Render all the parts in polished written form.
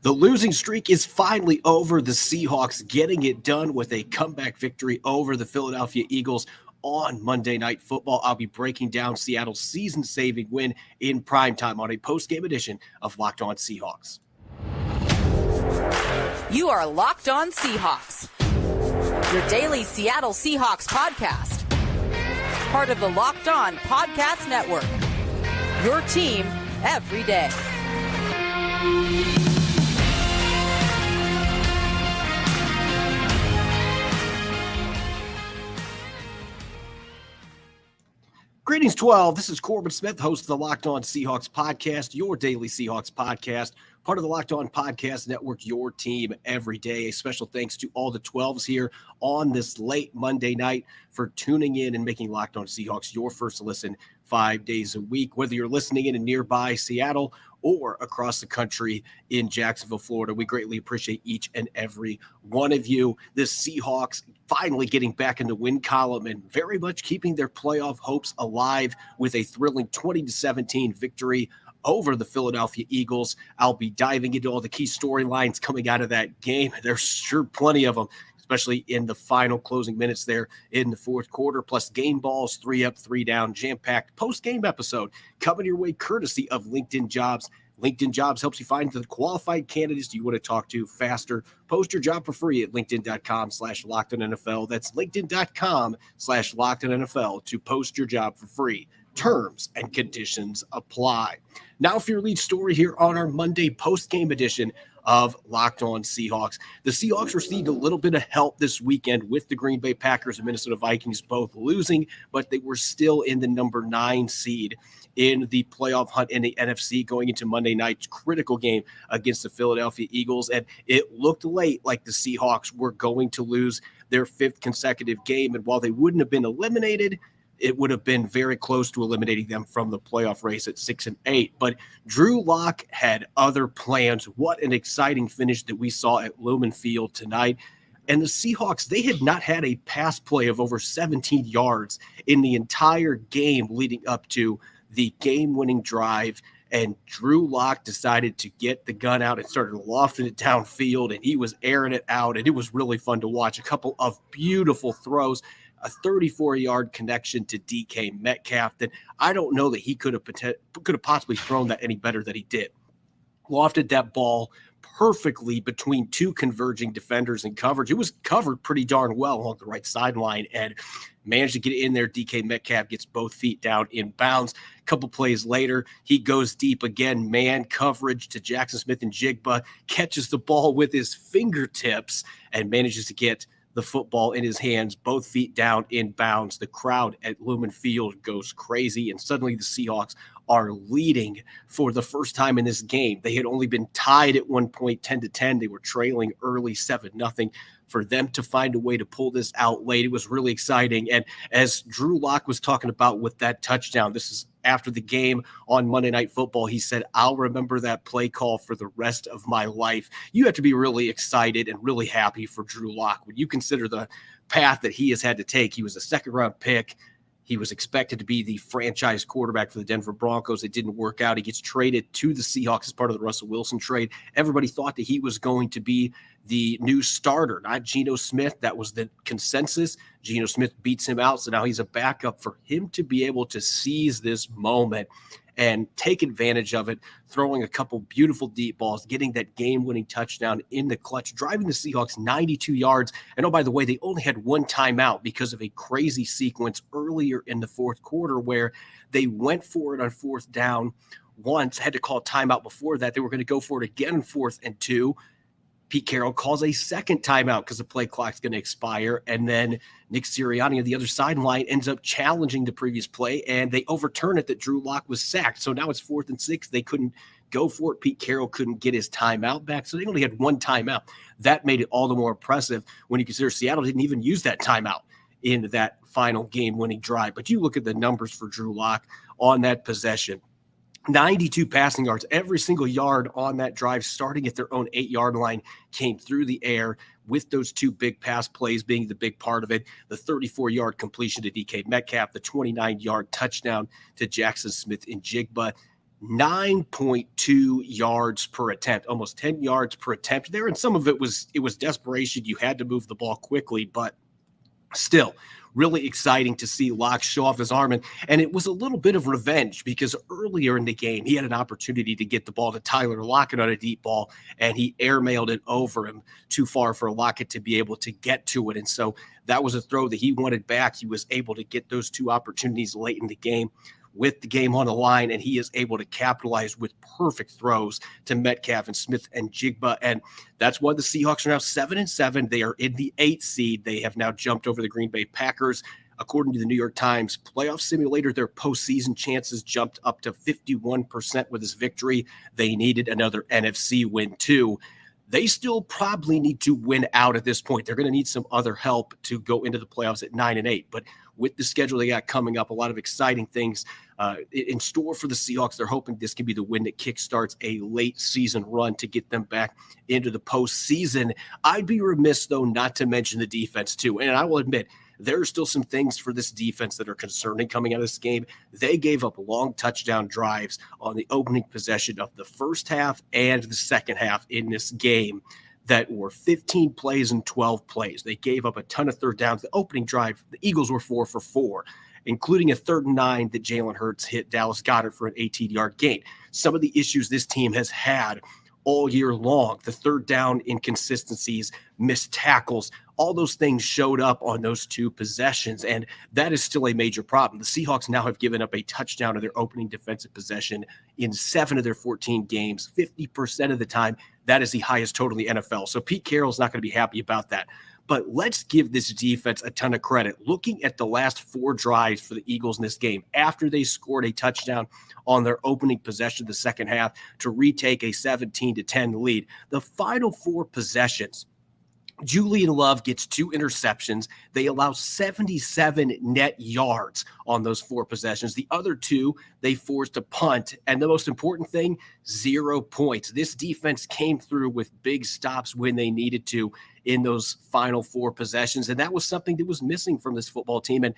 The losing streak is finally over. The Seahawks getting it done with a comeback victory over the Philadelphia Eagles on Monday Night Football. I'll be breaking down Seattle's season-saving win in primetime on a post-game edition of Locked On Seahawks. You are Locked On Seahawks, your daily Seattle Seahawks podcast. Part of the Locked On Podcast Network, your team every day. Greetings, 12. This is Corbin Smith, host of the Locked On Seahawks podcast, your daily Seahawks podcast, part of the Locked On Podcast Network, your team every day. A special thanks to all the 12s here on this late Monday night for tuning in and making Locked On Seahawks your first listen 5 days a week. Whether you're listening in nearby Seattle or across the country in Jacksonville, Florida, we greatly appreciate each and every one of you. The Seahawks finally getting back in the win column and very much keeping their playoff hopes alive with a thrilling 20-17 victory over the Philadelphia Eagles. I'll be diving into all the key storylines coming out of that game. There's sure plenty of them, especially in the final closing minutes there in the fourth quarter, plus game balls, 3 up, 3 down, jam-packed post-game episode coming your way courtesy of LinkedIn Jobs. LinkedIn Jobs helps you find the qualified candidates you want to talk to faster. Post your job for free at linkedin.com/LockedOnNFL. That's linkedin.com/LockedOnNFL to post your job for free. Terms and conditions apply. Now for your lead story here on our Monday post-game edition of Locked On Seahawks. The Seahawks received a little bit of help this weekend with the Green Bay Packers and Minnesota Vikings both losing, but they were still in the number 9 seed in the playoff hunt in the NFC going into Monday night's critical game against the Philadelphia Eagles. And it looked late like the Seahawks were going to lose their 5th consecutive game. And while they wouldn't have been eliminated, it would have been very close to eliminating them from the playoff race at 6-8. But Drew Lock had other plans. What an exciting finish that we saw at Lumen Field tonight. And the Seahawks, they had not had a pass play of over 17 yards in the entire game leading up to the game-winning drive. And Drew Lock decided to get the gun out and started lofting it downfield, and he was airing it out, and it was really fun to watch. A couple of beautiful throws, a 34-yard connection to DK Metcalf that I don't know that he could have possibly thrown that any better than he did. Lofted that ball perfectly between 2 converging defenders in coverage. It was covered pretty darn well along the right sideline and managed to get in there. DK Metcalf gets both feet down in bounds. A couple plays later, he goes deep again, man coverage to Jaxon Smith-Njigba, catches the ball with his fingertips and manages to get the football in his hands, both feet down in bounds. The crowd at Lumen Field goes crazy, and suddenly the Seahawks are leading for the first time in this game. They had only been tied at one point 10-10. They were trailing early 7-0. For them to find a way to pull this out late, it was really exciting. And as Drew Lock was talking about with that touchdown, this is after the game on Monday Night Football, he said, "I'll remember that play call for the rest of my life." You have to be really excited and really happy for Drew Lock when you consider the path that he has had to take. He was a second-round pick. He was expected to be the franchise quarterback for the Denver Broncos. It didn't work out. He gets traded to the Seahawks as part of the Russell Wilson trade. Everybody thought that he was going to be the new starter, not Geno Smith. That was the consensus. Geno Smith beats him out, so now he's a backup. For him to be able to seize this moment and take advantage of it, throwing a couple beautiful deep balls, getting that game-winning touchdown in the clutch, driving the Seahawks 92 yards. And oh, by the way, they only had one timeout because of a crazy sequence earlier in the fourth quarter where they went for it on 4th down once, had to call timeout before that. They were going to go for it again on 4th and 2. Pete Carroll calls a second timeout because the play clock's going to expire. And then Nick Sirianni on the other sideline ends up challenging the previous play, and they overturn it that Drew Lock was sacked. So now it's 4th and 6. They couldn't go for it. Pete Carroll couldn't get his timeout back. So they only had one timeout. That made it all the more impressive when you consider Seattle didn't even use that timeout in that final game-winning drive. But you look at the numbers for Drew Lock on that possession. 92 passing yards, every single yard on that drive, starting at their own 8-yard line, came through the air, with those 2 big pass plays being the big part of it. The 34-yard completion to DK Metcalf, the 29-yard touchdown to Jaxon Smith-Njigba. 9.2 yards per attempt, almost 10 yards per attempt there. And some of it was desperation. You had to move the ball quickly, but still really exciting to see Locke show off his arm. And it was a little bit of revenge because earlier in the game, he had an opportunity to get the ball to Tyler Lockett on a deep ball, and he airmailed it over him too far for Lockett to be able to get to it. And so that was a throw that he wanted back. He was able to get those two opportunities late in the game with the game on the line, and he is able to capitalize with perfect throws to Metcalf and Smith-Njigba. And that's why the Seahawks are now 7-7. They are in the 8th seed. They have now jumped over the Green Bay Packers. According to the New York Times playoff simulator, their postseason chances jumped up to 51% with this victory. They needed another NFC win too. They still probably need to win out at this point. They're going to need some other help to go into the playoffs at 9-8. But with the schedule they got coming up, a lot of exciting things in store for the Seahawks. They're hoping this can be the win that kickstarts a late season run to get them back into the postseason. I'd be remiss, though, not to mention the defense, too. And I will admit, there are still some things for this defense that are concerning coming out of this game. They gave up long touchdown drives on the opening possession of the first half and the second half in this game that were 15 plays and 12 plays. They gave up a ton of third downs. The opening drive, the Eagles were 4 for 4, including a 3rd and 9 that Jalen Hurts hit Dallas Goedert for an 18-yard gain. Some of the issues this team has had all year long, the third down inconsistencies, missed tackles, all those things showed up on those two possessions, and that is still a major problem. The Seahawks now have given up a touchdown of their opening defensive possession in 7 of their 14 games, 50% of the time. That is the highest total in the NFL. So Pete Carroll's not going to be happy about that. But let's give this defense a ton of credit. Looking at the last 4 drives for the Eagles in this game, after they scored a touchdown on their opening possession of the second half to retake a 17-10 lead, the final 4 possessions, Julian Love gets 2 interceptions. They allow 77 net yards on those 4 possessions. The other 2, they forced a punt. And the most important thing, 0 points. This defense came through with big stops when they needed to in those final 4 possessions. And that was something that was missing from this football team. And,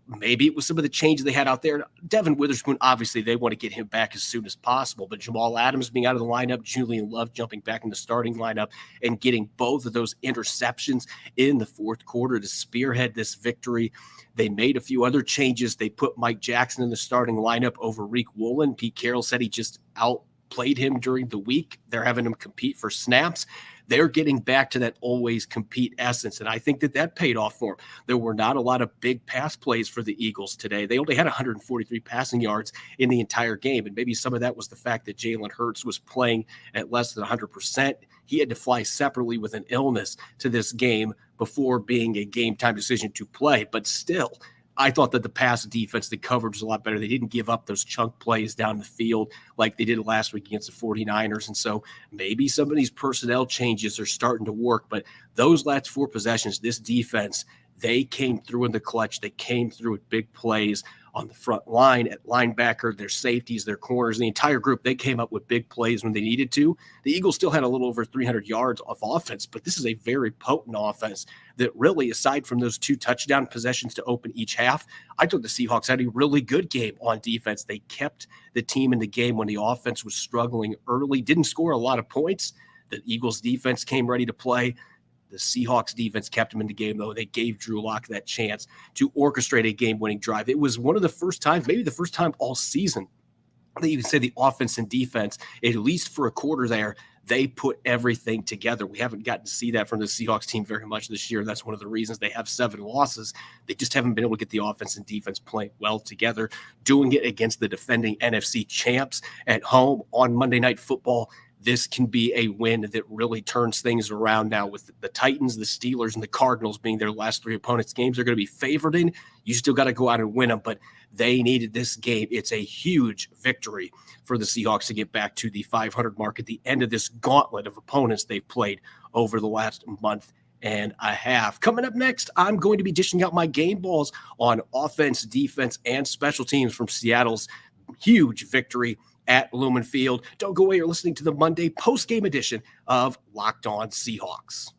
maybe it was some of the changes they had out there. Devin Witherspoon, obviously, they want to get him back as soon as possible. But Jamal Adams being out of the lineup, Julian Love jumping back in the starting lineup and getting both of those interceptions in the fourth quarter to spearhead this victory. They made a few other changes. They put Mike Jackson in the starting lineup over Reek Woolen. Pete Carroll said he just outplayed him during the week. They're having him compete for snaps. They're getting back to that always compete essence, and I think that paid off for them. There were not a lot of big pass plays for the Eagles today. They only had 143 passing yards in the entire game, and maybe some of that was the fact that Jalen Hurts was playing at less than 100%. He had to fly separately with an illness to this game before being a game-time decision to play, but still, I thought that the pass defense, the coverage was a lot better. They didn't give up those chunk plays down the field like they did last week against the 49ers. And so maybe some of these personnel changes are starting to work. But those last 4 possessions, this defense, they came through in the clutch. They came through with big plays on the front line, at linebacker, their safeties, their corners, the entire group. They came up with big plays when they needed to. The Eagles still had a little over 300 yards of offense, but this is a very potent offense that really, aside from those 2 touchdown possessions to open each half, I thought the Seahawks had a really good game on defense. They kept the team in the game when the offense was struggling early, didn't score a lot of points. The Eagles defense came ready to play. The Seahawks defense kept him in the game, though. They gave Drew Lock that chance to orchestrate a game-winning drive. It was one of the first times, maybe the first time all season, that you can say the offense and defense, at least for a quarter there, they put everything together. We haven't gotten to see that from the Seahawks team very much this year. That's one of the reasons they have 7 losses. They just haven't been able to get the offense and defense playing well together, doing it against the defending NFC champs at home on Monday Night Football. This can be a win that really turns things around now with the Titans, the Steelers, and the Cardinals being their last 3 opponents. Games they're going to be favored in. You still got to go out and win them, but they needed this game. It's a huge victory for the Seahawks to get back to the 500 mark at the end of this gauntlet of opponents they've played over the last month and a half. Coming up next, I'm going to be dishing out my game balls on offense, defense, and special teams from Seattle's huge victory at Lumen Field. Don't go away. You're listening to the Monday post-game edition of Locked On Seahawks.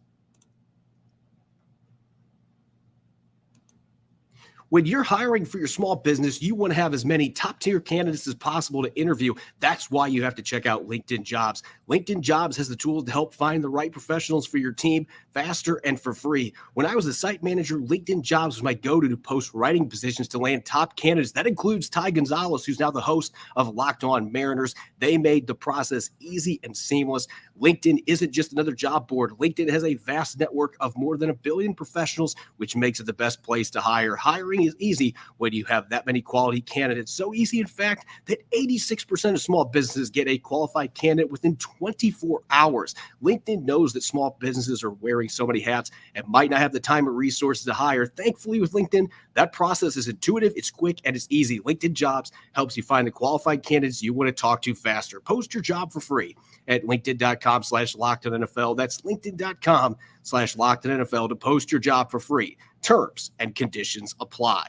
When you're hiring for your small business, you want to have as many top-tier candidates as possible to interview. That's why you have to check out LinkedIn Jobs. LinkedIn Jobs has the tools to help find the right professionals for your team faster and for free. When I was a site manager, LinkedIn Jobs was my go-to to post writing positions to land top candidates. That includes Ty Gonzalez, who's now the host of Locked On Mariners. They made the process easy and seamless. LinkedIn isn't just another job board. LinkedIn has a vast network of more than 1 billion professionals, which makes it the best place to hire. Hiring is easy when you have that many quality candidates. So easy, in fact, that 86% of small businesses get a qualified candidate within 24 hours. LinkedIn knows that small businesses are wearing so many hats and might not have the time or resources to hire. Thankfully, with LinkedIn, that process is intuitive, it's quick, and it's easy. LinkedIn Jobs helps you find the qualified candidates you want to talk to faster. Post your job for free at linkedin.com/LockedOnNFL. That's linkedin.com/LockedOnNFL to post your job for free. Terms and conditions apply.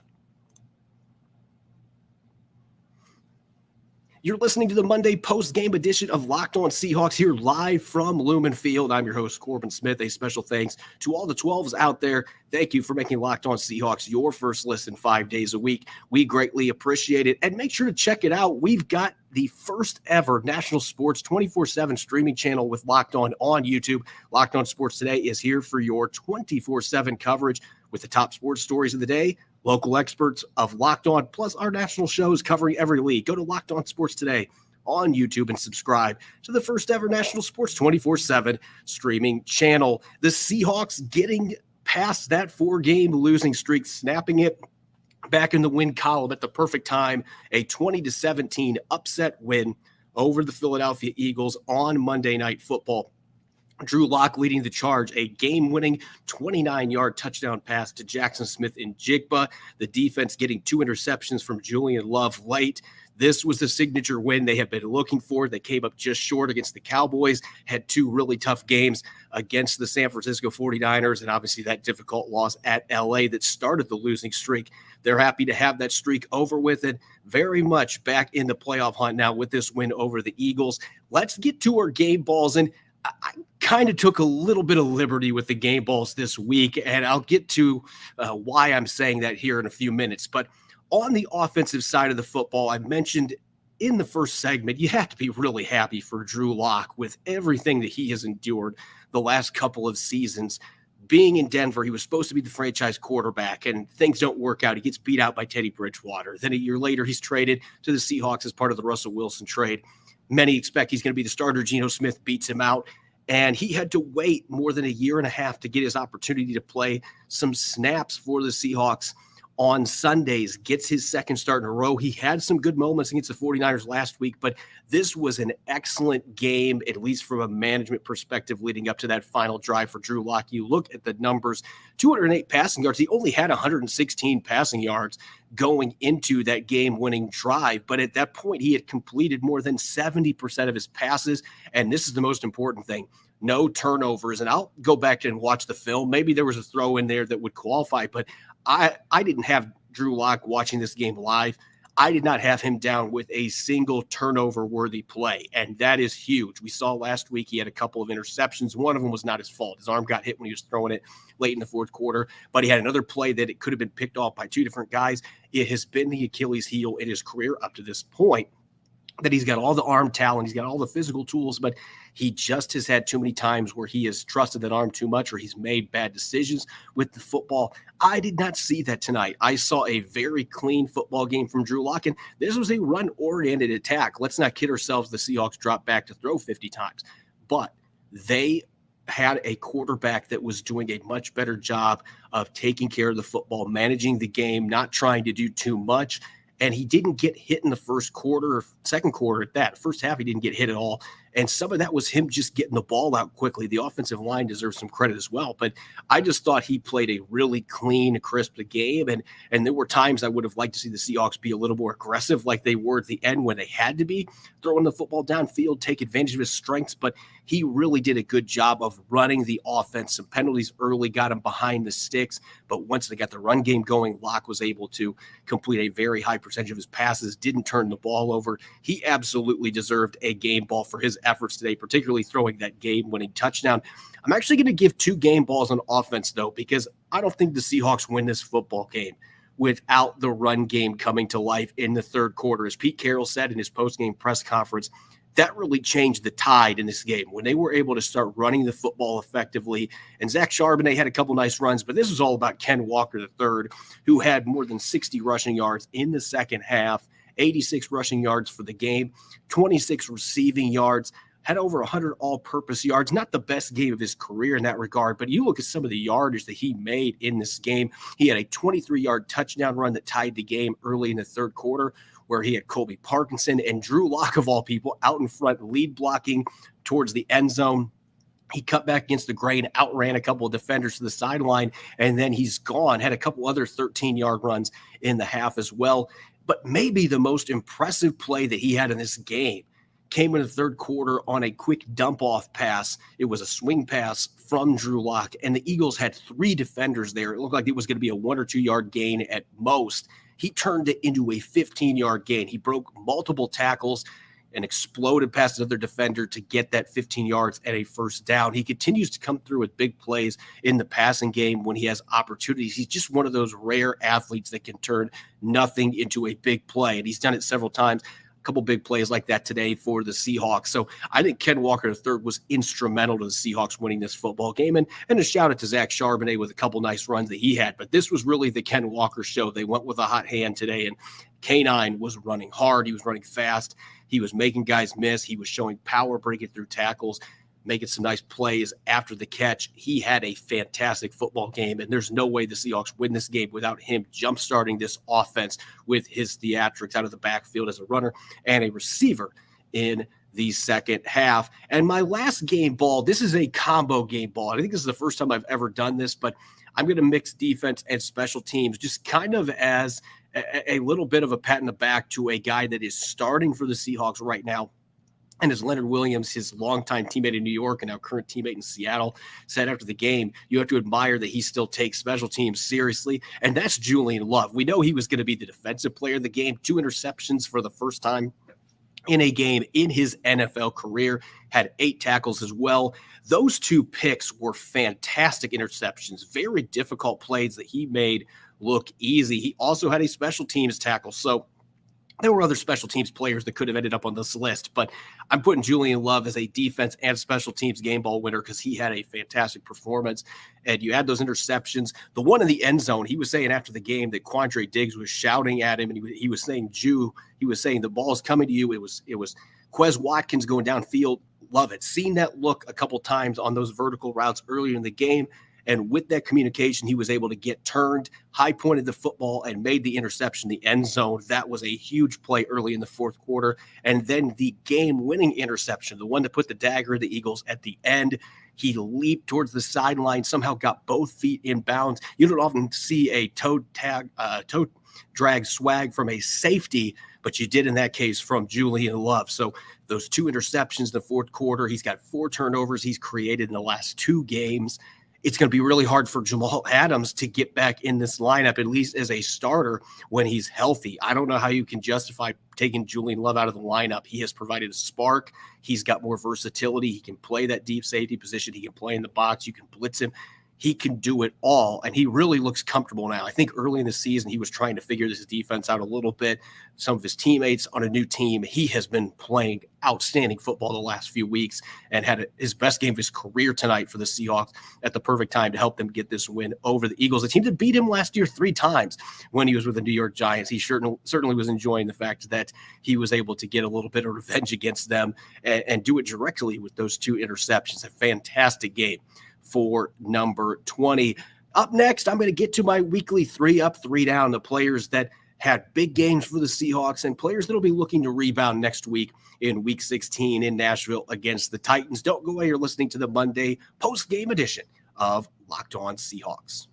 You're listening to the Monday post-game edition of Locked On Seahawks here live from Lumen Field. I'm your host, Corbin Smith. A special thanks to all the 12s out there. Thank you for making Locked On Seahawks your first listen 5 days a week. We greatly appreciate it. And make sure to check it out. We've got the first ever national sports 24/7 streaming channel with Locked On YouTube. Locked On Sports Today is here for your 24/7 coverage with the top sports stories of the day, local experts of Locked On, plus our national shows covering every league. Go to Locked On Sports Today on YouTube and subscribe to the first ever national sports 24/7 streaming channel. The Seahawks getting past that 4-game losing streak, snapping it back in the win column at the perfect time. A 20-17 upset win over the Philadelphia Eagles on Monday Night Football. Drew Lock leading the charge, a game-winning 29-yard touchdown pass to Jaxon Smith-Njigba. The defense getting 2 interceptions from Julian Love late. This was the signature win they have been looking for. They came up just short against the Cowboys, had 2 really tough games against the San Francisco 49ers, and obviously that difficult loss at LA that started the losing streak. They're happy to have that streak over with it. Very much back in the playoff hunt now with this win over the Eagles. Let's get to our game balls. And I kind of took a little bit of liberty with the game balls this week, and I'll get to why I'm saying that here in a few minutes. But on the offensive side of the football, I mentioned in the first segment, you have to be really happy for Drew Lock with everything that he has endured the last couple of seasons. Being in Denver, he was supposed to be the franchise quarterback, and things don't work out. He gets beat out by Teddy Bridgewater. Then a year later, he's traded to the Seahawks as part of the Russell Wilson trade. Many expect he's going to be the starter. Geno Smith beats him out, and he had to wait more than a year and a half to get his opportunity to play some snaps for the Seahawks on Sundays, gets his second start in a row. He had some good moments against the 49ers last week, but this was an excellent game, at least from a management perspective, leading up to that final drive for Drew Lock. You look at the numbers, 208 passing yards. He only had 116 passing yards going into that game-winning drive, but at that point, he had completed more than 70% of his passes, and this is the most important thing. No turnovers, and I'll go back and watch the film. Maybe there was a throw in there that would qualify, but I didn't have Drew Lock watching this game live. I did not have him down with a single turnover-worthy play, and that is huge. We saw last week he had a couple of interceptions. One of them was not his fault. His arm got hit when he was throwing it late in the fourth quarter, but he had another play that it could have been picked off by 2 different guys. It has been the Achilles heel in his career up to this point, that he's got all the arm talent, he's got all the physical tools, but he just has had too many times where he has trusted that arm too much or he's made bad decisions with the football. I did not see that tonight. I saw a very clean football game from Drew Lock, and this was a run-oriented attack. Let's not kid ourselves. The Seahawks dropped back to throw 50 times, but they had a quarterback that was doing a much better job of taking care of the football, managing the game, not trying to do too much. And he didn't get hit in the first quarter or second quarter at that. First half, he didn't get hit at all. And some of that was him just getting the ball out quickly. The offensive line deserves some credit as well. But I just thought he played a really clean, crisp game. And there were times I would have liked to see the Seahawks be a little more aggressive like they were at the end when they had to be, throwing the football downfield, take advantage of his strengths. But he really did a good job of running the offense. Some penalties early got him behind the sticks. But once they got the run game going, Locke was able to complete a very high percentage of his passes, didn't turn the ball over. He absolutely deserved a game ball for his efforts today, particularly throwing that game-winning touchdown. I'm actually going to give 2 game balls on offense, though, because I don't think the Seahawks win this football game without the run game coming to life in the third quarter. As Pete Carroll said in his post-game press conference, that really changed the tide in this game when they were able to start running the football effectively. And Zach Charbonnet had a couple nice runs, but this was all about Ken Walker III, who had more than 60 rushing yards in the second half, 86 rushing yards for the game, 26 receiving yards, had over 100 all-purpose yards. Not the best game of his career in that regard, but you look at some of the yardage that he made in this game. He had a 23-yard touchdown run that tied the game early in the third quarter, where he had Colby Parkinson and Drew Lock, of all people, out in front, lead blocking towards the end zone. He cut back against the grain, outran a couple of defenders to the sideline, and then he's gone. Had a couple other 13-yard runs in the half as well. But maybe the most impressive play that he had in this game came in the third quarter on a quick dump-off pass. It was a swing pass from Drew Lock, and the Eagles had three defenders there. It looked like it was going to be a 1 or 2 yard gain at most. He turned it into a 15-yard gain. He broke multiple tackles and exploded past another defender to get that 15 yards at a first down. He continues to come through with big plays in the passing game when he has opportunities. He's just one of those rare athletes that can turn nothing into a big play, and he's done it several times. Couple big plays like that today for the Seahawks. So I think Ken Walker III was instrumental to the Seahawks winning this football game. And a shout out to Zach Charbonnet with a couple nice runs that he had. But this was really the Ken Walker show. They went with a hot hand today, and K9 was running hard. He was running fast. He was making guys miss. He was showing power, breaking through tackles, making some nice plays after the catch. He had a fantastic football game, and there's no way the Seahawks win this game without him jump-starting this offense with his theatrics out of the backfield as a runner and a receiver in the second half. And my last game ball, this is a combo game ball. I think this is the first time I've ever done this, but I'm going to mix defense and special teams just kind of as a little bit of a pat in the back to a guy that is starting for the Seahawks right now. And as Leonard Williams, his longtime teammate in New York and now current teammate in Seattle, said after the game, you have to admire that he still takes special teams seriously, and that's Julian Love. We know he was going to be the defensive player of the game, 2 interceptions for the first time in a game in his NFL career, had 8 tackles as well. Those 2 picks were fantastic interceptions, very difficult plays that he made look easy. He also had a special teams tackle, so there were other special teams players that could have ended up on this list, but I'm putting Julian Love as a defense and special teams game ball winner because he had a fantastic performance. And you had those interceptions. The one in the end zone, he was saying after the game that Quandre Diggs was shouting at him, and he was saying, Jew, he was saying the ball's coming to you. It was Quez Watkins going downfield. Love it. Seen that look a couple times on those vertical routes earlier in the game. And with that communication, he was able to get turned, high-pointed the football, and made the interception in the end zone. That was a huge play early in the fourth quarter. And then the game-winning interception, the one that put the dagger in the Eagles at the end, he leaped towards the sideline, somehow got both feet in bounds. You don't often see a toe drag swag from a safety, but you did in that case from Julian Love. So those 2 interceptions in the fourth quarter, he's got 4 turnovers he's created in the last 2 games. It's going to be really hard for Jamal Adams to get back in this lineup, at least as a starter when he's healthy. I don't know how you can justify taking Julian Love out of the lineup. He has provided a spark. He's got more versatility. He can play that deep safety position. He can play in the box. You can blitz him. He can do it all, and he really looks comfortable now. I think early in the season, he was trying to figure this defense out a little bit. Some of his teammates on a new team, he has been playing outstanding football the last few weeks and had his best game of his career tonight for the Seahawks at the perfect time to help them get this win over the Eagles, a team that beat him last year 3 times when he was with the New York Giants. He certainly was enjoying the fact that he was able to get a little bit of revenge against them and do it directly with those 2 interceptions. A fantastic game for number 20. Up next, I'm going to get to my weekly 3 up, 3 down, the players that had big games for the Seahawks and players that will be looking to rebound next week in Week 16 in Nashville against the Titans. Don't go away. You're listening to the Monday post-game edition of Locked On Seahawks.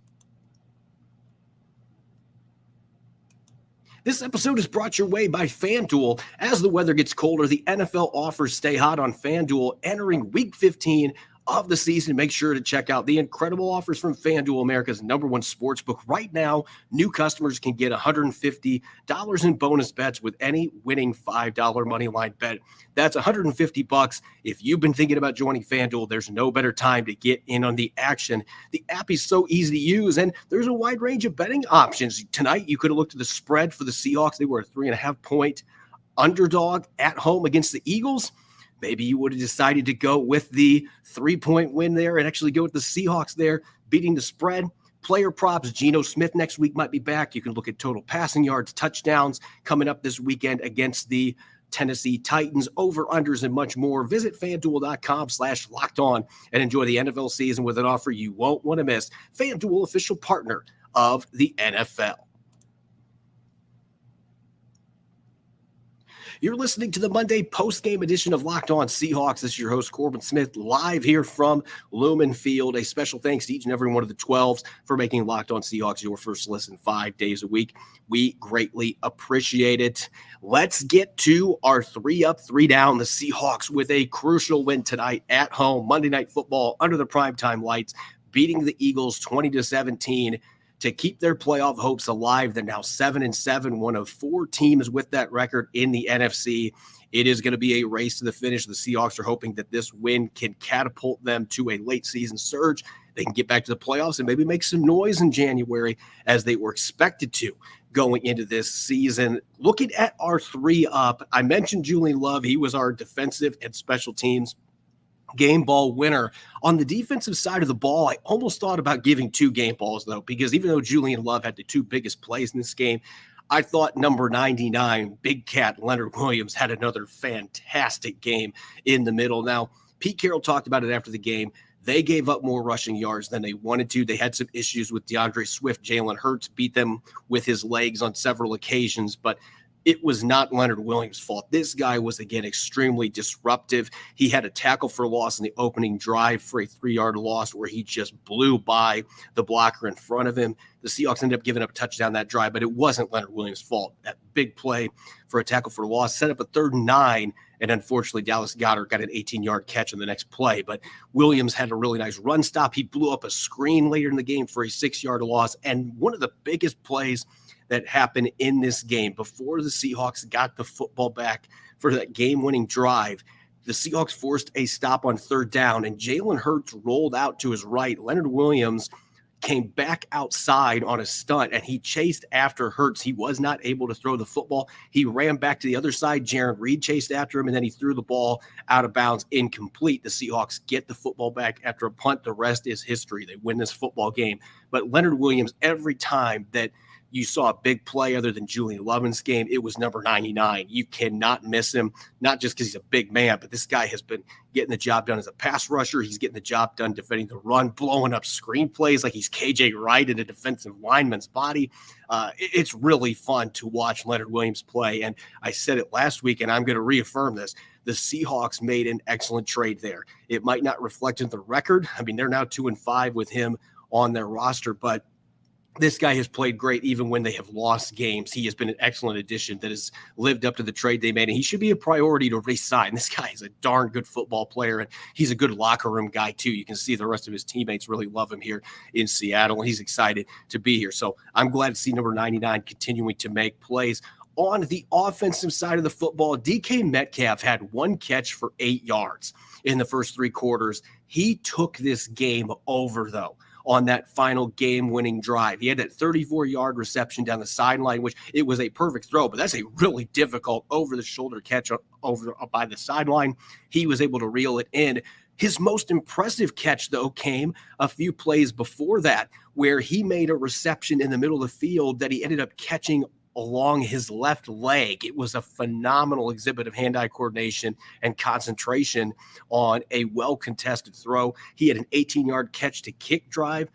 This episode is brought your way by FanDuel. As the weather gets colder, the NFL offers stay hot on FanDuel, entering Week 15 of the season. Make sure to check out the incredible offers from FanDuel, America's #1 sportsbook. Right now, new customers can get $150 in bonus bets with any winning $5 money line bet. That's $150. If you've been thinking about joining FanDuel, there's no better time to get in on the action. The app is so easy to use, and there's a wide range of betting options. Tonight, you could have looked at the spread for the Seahawks. They were a 3.5-point underdog at home against the Eagles. Maybe you would have decided to go with the 3-point win there and actually go with the Seahawks there, beating the spread. Player props, Geno Smith next week might be back. You can look at total passing yards, touchdowns coming up this weekend against the Tennessee Titans, over-unders, and much more. Visit FanDuel.com/lockedon and enjoy the NFL season with an offer you won't want to miss. FanDuel, official partner of the NFL. You're listening to the Monday post-game edition of Locked On Seahawks. This is your host, Corbin Smith, live here from Lumen Field. A special thanks to each and every one of the 12s for making Locked On Seahawks your first listen 5 days a week. We greatly appreciate it. Let's get to our 3-up, 3-down. The Seahawks with a crucial win tonight at home, Monday Night Football, under the primetime lights, beating the Eagles 20-17. To keep their playoff hopes alive. They're now 7-7, one of 4 teams with that record in the NFC. It is going to be a race to the finish. The Seahawks are hoping that this win can catapult them to a late season surge. They can get back to the playoffs and maybe make some noise in January as they were expected to going into this season. Looking at our 3-up, I mentioned Julian Love. He was our defensive and special teams game ball winner. On the defensive side of the ball, I almost thought about giving 2 game balls, though, because even though Julian Love had the 2 biggest plays in this game, I thought number 99, Big Cat Leonard Williams, had another fantastic game in the middle. Now, Pete Carroll talked about it after the game. They gave up more rushing yards than they wanted to. They had some issues with DeAndre Swift. Jalen Hurts beat them with his legs on several occasions, but it was not Leonard Williams' fault. This guy was, again, extremely disruptive. He had a tackle for loss in the opening drive for a 3-yard loss where he just blew by the blocker in front of him. The Seahawks ended up giving up a touchdown that drive, but it wasn't Leonard Williams' fault. That big play for a tackle for loss set up a 3rd and 9, and unfortunately Dallas Goedert got an 18-yard catch on the next play. But Williams had a really nice run stop. He blew up a screen later in the game for a 6-yard loss, and one of the biggest plays that happened in this game before the Seahawks got the football back for that game-winning drive. The Seahawks forced a stop on 3rd down, and Jalen Hurts rolled out to his right. Leonard Williams came back outside on a stunt, and he chased after Hurts. He was not able to throw the football. He ran back to the other side. Jaron Reed chased after him, and then he threw the ball out of bounds, incomplete. The Seahawks get the football back after a punt. The rest is history. They win this football game. But Leonard Williams, every time that you saw a big play other than Julian Love's game, it was number 99. You cannot miss him, not just because he's a big man, but this guy has been getting the job done as a pass rusher. He's getting the job done defending the run, blowing up screen plays like he's KJ Wright in a defensive lineman's body. It's really fun to watch Leonard Williams play. And I said it last week, and I'm going to reaffirm this. The Seahawks made an excellent trade there. It might not reflect in the record. I mean, they're now 2-5 with him on their roster, but this guy has played great even when they have lost games. He has been an excellent addition that has lived up to the trade they made, and he should be a priority to re-sign. This guy is a darn good football player, and he's a good locker room guy, too. You can see the rest of his teammates really love him here in Seattle, and he's excited to be here. So I'm glad to see number 99 continuing to make plays. On the offensive side of the football, DK Metcalf had 1 catch for 8 yards in the first 3 quarters. He took this game over, though, on that final game-winning drive. He had that 34-yard reception down the sideline, which it was a perfect throw, but that's a really difficult over-the-shoulder catch over by the sideline. He was able to reel it in. His most impressive catch, though, came a few plays before that, where he made a reception in the middle of the field that he ended up catching along his left leg. It was a phenomenal exhibit of hand-eye coordination and concentration on a well-contested throw. He had an 18-yard catch to kickstart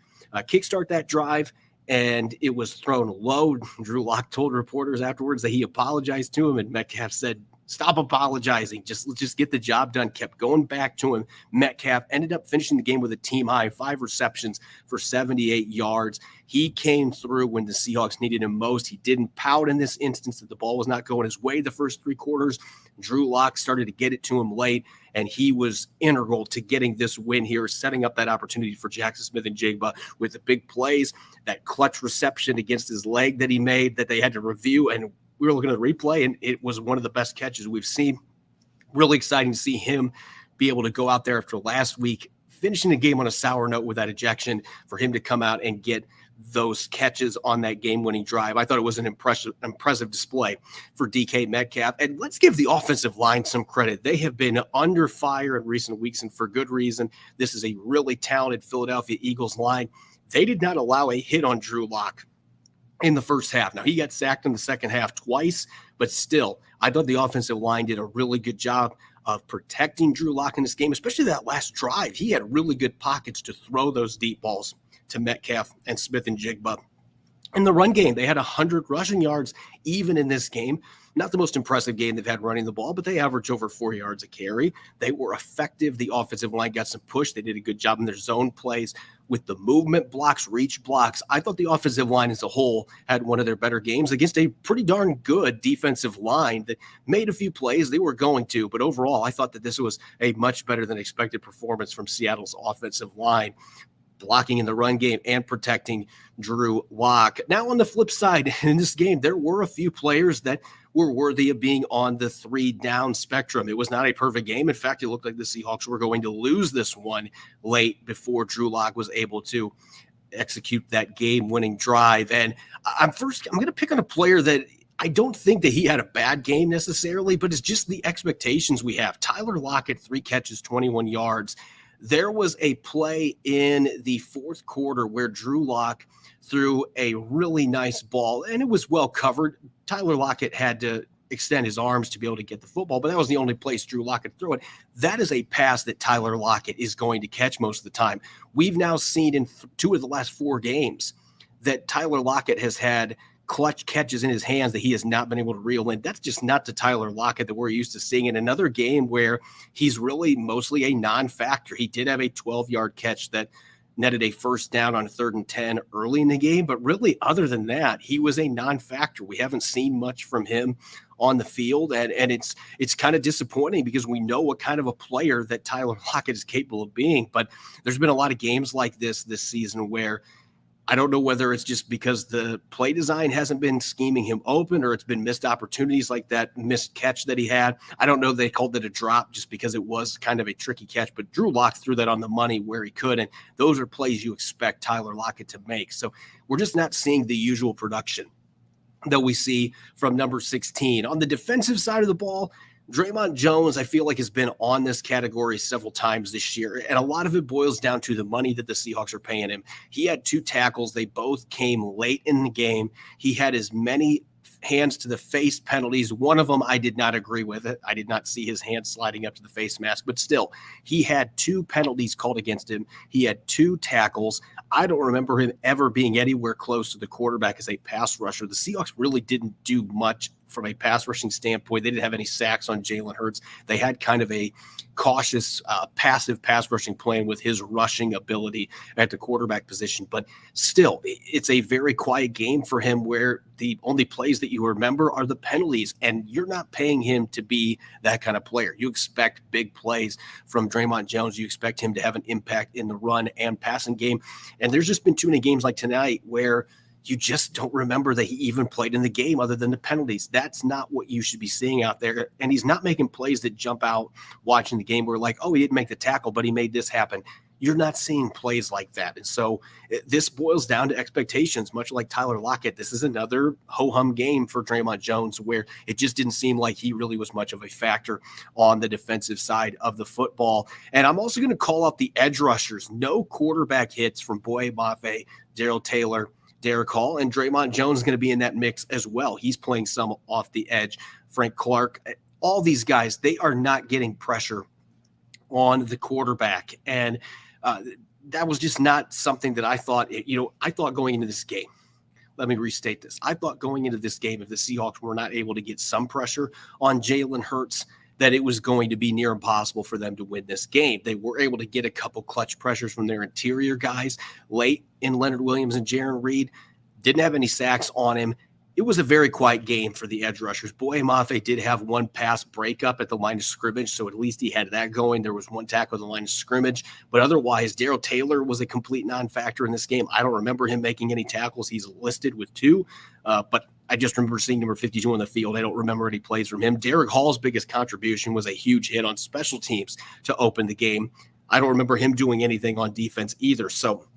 that drive, and it was thrown low. Drew Lock told reporters afterwards that he apologized to him, and Metcalf said, "Stop apologizing. Let's just get the job done." Kept going back to him. Metcalf ended up finishing the game with a team high 5 receptions for 78 yards. He came through when the Seahawks needed him most. He didn't pout in this instance that the ball was not going his way the first 3 quarters. Drew Lock started to get it to him late, and he was integral to getting this win here, setting up that opportunity for Jaxon Smith-Njigba with the big plays, that clutch reception against his leg that he made that they had to review, and we were looking at the replay, and it was one of the best catches we've seen. Really exciting to see him be able to go out there after last week, finishing the game on a sour note with that ejection, for him to come out and get those catches on that game-winning drive. I thought it was an impressive display for DK Metcalf. And let's give the offensive line some credit. They have been under fire in recent weeks, and for good reason. This is a really talented Philadelphia Eagles line. They did not allow a hit on Drew Lock in the first half. Now, he got sacked in the second half twice, but still, I thought the offensive line did a really good job of protecting Drew Lock in this game, especially that last drive. He had really good pockets to throw those deep balls to Metcalf and Smith-Njigba. In the run game, they had 100 rushing yards even in this game. Not the most impressive game they've had running the ball, but they averaged over 4 yards a carry. They were effective. The offensive line got some push. They did a good job in their zone plays with the movement blocks, reach blocks. I thought the offensive line as a whole had one of their better games against a pretty darn good defensive line that made a few plays. They were going to, but overall, I thought that this was a much better than expected performance from Seattle's offensive line, blocking in the run game and protecting Drew Lock. Now, on the flip side, in this game, there were a few players that were worthy of being on the 3-down spectrum. It was not a perfect game. In fact, it looked like the Seahawks were going to lose this one late before Drew Lock was able to execute that game-winning drive. And I'm going to pick on a player that I don't think that he had a bad game necessarily, but it's just the expectations we have. Tyler Lockett, 3 catches, 21 yards. There was a play in the fourth quarter where Drew Lock threw a really nice ball, and it was well covered. Tyler Lockett had to extend his arms to be able to get the football, but that was the only place Drew Lock could throw it. That is a pass that Tyler Lockett is going to catch most of the time. We've now seen in 2 of the last 4 games that Tyler Lockett has had clutch catches in his hands that he has not been able to reel in. That's just not the Tyler Lockett that we're used to seeing. In another game where he's really mostly a non-factor. He did have a 12-yard catch that netted a first down on 3rd and 10 early in the game, but really other than that, he was a non-factor. We haven't seen much from him on the field, and it's kind of disappointing because we know what kind of a player that Tyler Lockett is capable of being, but there's been a lot of games like this season where I don't know whether it's just because the play design hasn't been scheming him open or it's been missed opportunities like that missed catch that he had. I don't know if they called it a drop just because it was kind of a tricky catch, but Drew Lock threw that on the money where he could, and those are plays you expect Tyler Lockett to make. So we're just not seeing the usual production that we see from number 16. On the defensive side of the ball, Draymond Jones, I feel like, has been on this category several times this year, and a lot of it boils down to the money that the Seahawks are paying him. He had 2 tackles. They both came late in the game. He had as many hands to the face penalties. One of them I did not agree with it. I did not see his hand sliding up to the face mask, but still, he had 2 penalties called against him. He had 2 tackles. I don't remember him ever being anywhere close to the quarterback as a pass rusher. The Seahawks really didn't do much from a pass rushing standpoint. They didn't have any sacks on Jalen Hurts. They had kind of a cautious, passive pass rushing plan with his rushing ability at the quarterback position. But still, it's a very quiet game for him where the only plays that you remember are the penalties, and you're not paying him to be that kind of player. You expect big plays from Draymond Jones. You expect him to have an impact in the run and passing game. And there's just been too many games like tonight where you just don't remember that he even played in the game other than the penalties. That's not what you should be seeing out there. And he's not making plays that jump out watching the game where like, oh, he didn't make the tackle, but he made this happen. You're not seeing plays like that. And so this boils down to expectations, much like Tyler Lockett. This is another ho-hum game for Draymond Jones where it just didn't seem like he really was much of a factor on the defensive side of the football. And I'm also going to call out the edge rushers. No quarterback hits from Boye Mafe, Darrell Taylor, Derek Hall, and Draymond Jones is going to be in that mix as well. He's playing some off the edge. Frank Clark, all these guys, they are not getting pressure on the quarterback. And that was just not something that I thought, I thought going into this game. Let me restate this. I thought going into this game, if the Seahawks were not able to get some pressure on Jalen Hurts, that it was going to be near impossible for them to win this game. They were able to get a couple clutch pressures from their interior guys late in Leonard Williams and Jaron Reed. Didn't have any sacks on him. it was a very quiet game for the edge rushers. Boye Mafe did have one pass breakup at the line of scrimmage, so at least he had that going. There was one tackle at the line of scrimmage, but otherwise, Darrell Taylor was a complete non-factor in this game. I don't remember him making any tackles. He's listed with 2, but I just remember seeing number 52 on the field. I don't remember any plays from him. Derek Hall's biggest contribution was a huge hit on special teams to open the game. I don't remember him doing anything on defense either, so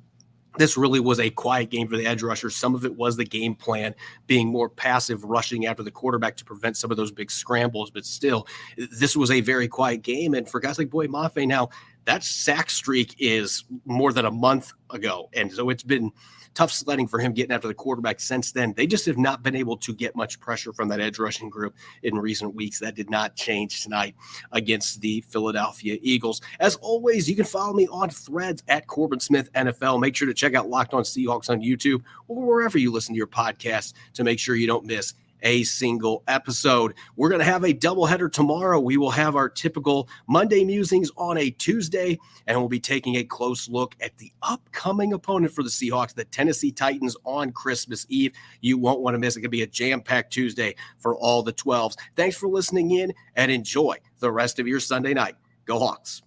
this really was a quiet game for the edge rushers. Some of it was the game plan being more passive, rushing after the quarterback to prevent some of those big scrambles. But still, this was a very quiet game. And for guys like Boye Mafe now, that sack streak is more than a month ago. And so it's been tough sledding for him getting after the quarterback since then. They just have not been able to get much pressure from that edge rushing group in recent weeks. That did not change tonight against the Philadelphia Eagles. As always, you can follow me on Threads at Corbin Smith NFL. Make sure to check out Locked On Seahawks on YouTube or wherever you listen to your podcast to make sure you don't miss a single episode. We're going to have a doubleheader tomorrow. We will have our typical Monday musings on a Tuesday, and we'll be taking a close look at the upcoming opponent for the Seahawks, the Tennessee Titans, on Christmas Eve. You won't want to miss it. It's going to be a jam-packed Tuesday for all the 12s. Thanks for listening in, and enjoy the rest of your Sunday night. Go Hawks.